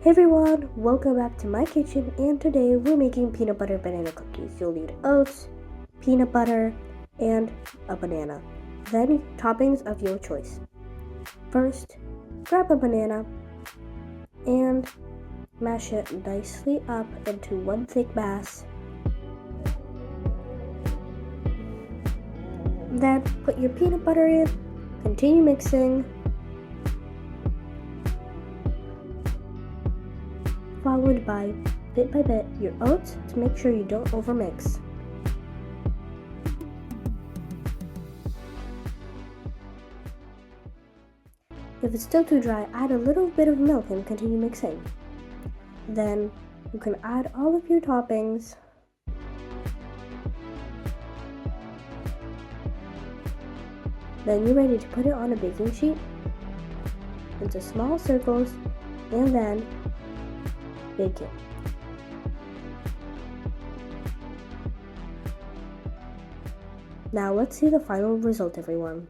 Hey everyone, welcome back to my kitchen, and today we're making peanut butter banana cookies. You'll need oats, peanut butter, and a banana. Then toppings of your choice. First, grab a banana and mash it nicely up into one thick mass. Then put your peanut butter in, continue mixing, followed by, bit by bit, your oats to make sure you don't overmix. If it's still too dry, add a little bit of milk and continue mixing. Then you can add all of your toppings. Then you're ready to put it on a baking sheet into small circles and then bake it. Now let's see the final result, everyone.